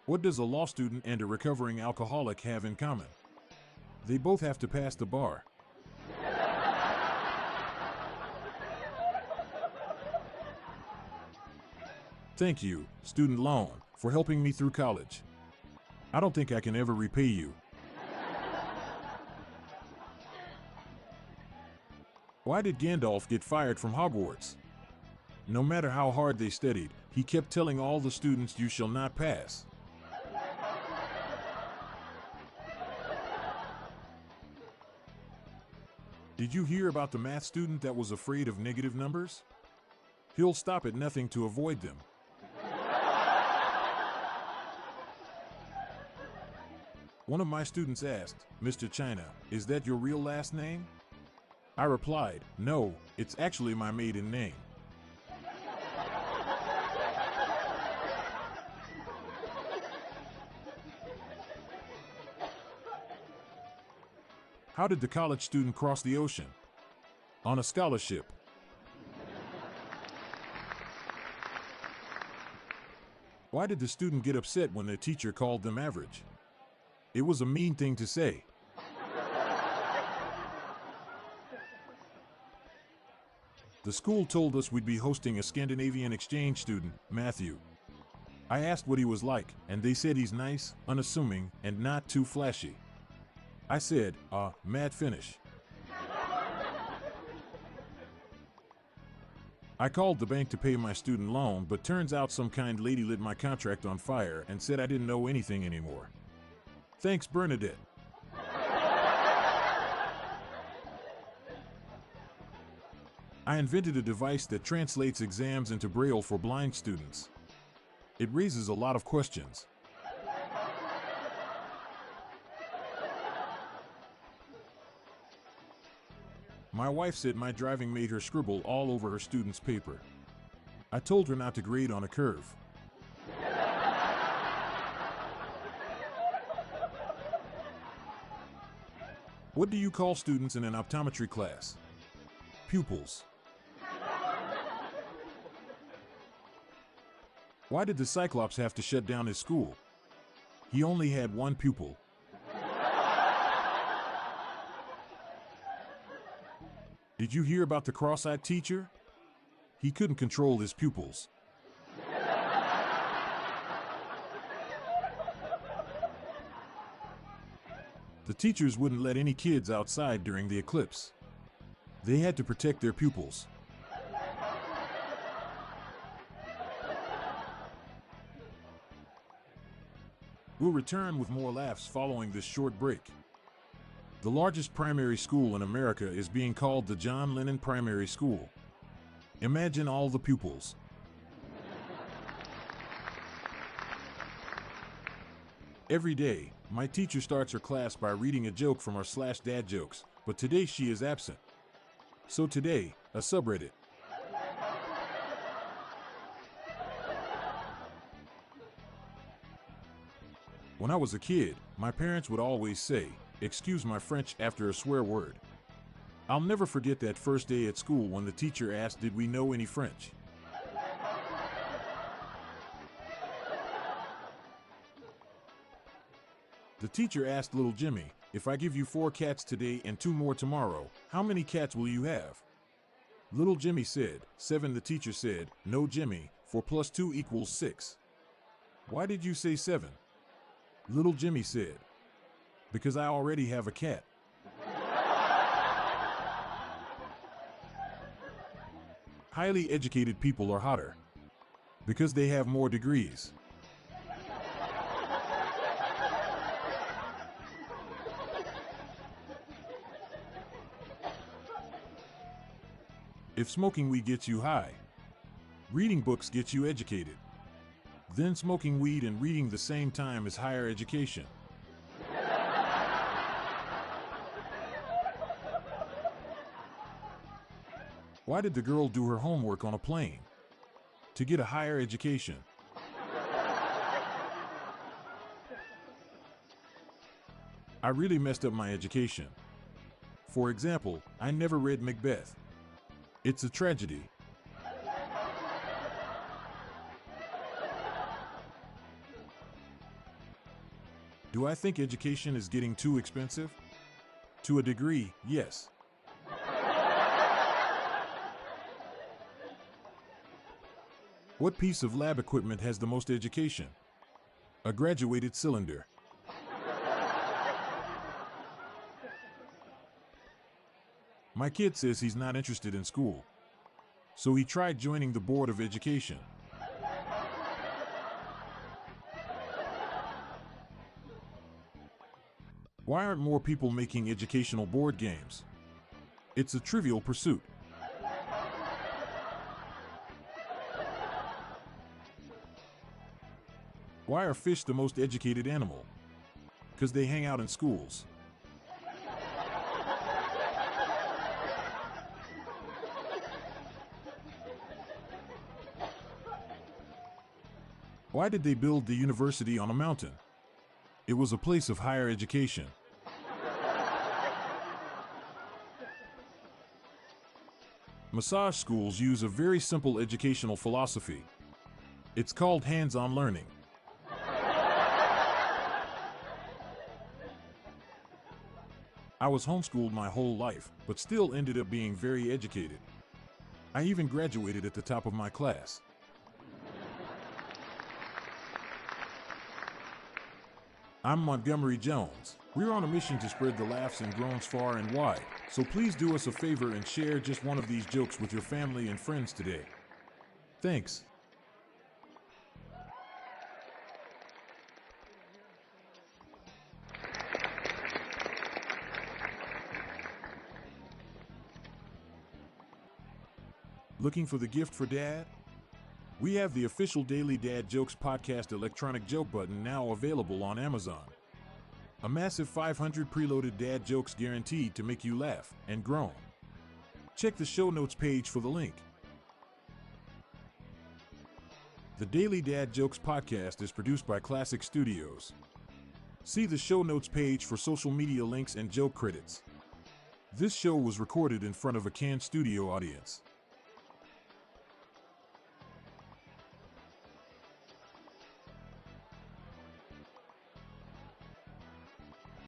What does a law student and a recovering alcoholic have in common? They both have to pass the bar. Thank you, student loan, for helping me through college. I don't think I can ever repay you. Why did Gandalf get fired from Hogwarts? No matter how hard they studied, he kept telling all the students, "You shall not pass." Did you hear about the math student that was afraid of negative numbers? He'll stop at nothing to avoid them. One of my students asked, "Mr. China, is that your real last name?" I replied, "No, it's actually my maiden name." How did the college student cross the ocean? On a scholarship. Why did the student get upset when the teacher called them average? It was a mean thing to say. The school told us we'd be hosting a Scandinavian exchange student, Matthew. I asked what he was like, and they said he's nice, unassuming, and not too flashy. I said, mad finish. I called the bank to pay my student loan, but turns out some kind lady lit my contract on fire and said I didn't know anything anymore. Thanks, Bernadette. I invented a device that translates exams into Braille for blind students. It raises a lot of questions. My wife said my driving made her scribble all over her students' paper. I told her not to grade on a curve. What do you call students in an optometry class? Pupils. Why did the Cyclops have to shut down his school? He only had one pupil. Did you hear about the cross-eyed teacher? He couldn't control his pupils. The teachers wouldn't let any kids outside during the eclipse. They had to protect their pupils. We'll return with more laughs following this short break. The largest primary school in America is being called the John Lennon Primary School. Imagine all the pupils. Every day, my teacher starts her class by reading a joke from our /dad jokes, but today she is absent. So today, a subreddit. When I was a kid, my parents would always say, "Excuse my French," after a swear word. I'll never forget that first day at school when the teacher asked, did we know any French? The teacher asked little Jimmy, "If I give you 4 cats today and 2 more tomorrow, how many cats will you have?" Little Jimmy said, 7. The teacher said, "No, Jimmy, 4 plus 2 equals 6. "Why did you say 7? Little Jimmy said, "Because I already have a cat." Highly educated people are hotter because they have more degrees. If smoking weed gets you high, reading books gets you educated. Then smoking weed and reading the same time is higher education. Why did the girl do her homework on a plane? To get a higher education. I really messed up my education. For example, I never read Macbeth. It's a tragedy. Do I think education is getting too expensive? To a degree, yes. What piece of lab equipment has the most education? A graduated cylinder. My kid says he's not interested in school, so he tried joining the Board of Education. Why aren't more people making educational board games? It's a trivial pursuit. Why are fish the most educated animal? Because they hang out in schools. Why did they build the university on a mountain? It was a place of higher education. Massage schools use a very simple educational philosophy. It's called hands-on learning. I was homeschooled my whole life, but still ended up being very educated. I even graduated at the top of my class. I'm Montgomery Jones. We're on a mission to spread the laughs and groans far and wide, so please do us a favor and share just one of these jokes with your family and friends today. Thanks. Looking for the gift for Dad? We have the official Daily Dad Jokes Podcast electronic joke button now available on Amazon. A massive 500 preloaded dad jokes guaranteed to make you laugh and groan. Check the show notes page for the link. The Daily Dad Jokes Podcast is produced by Classic Studios. See the show notes page for social media links and joke credits. This show was recorded in front of a canned studio audience.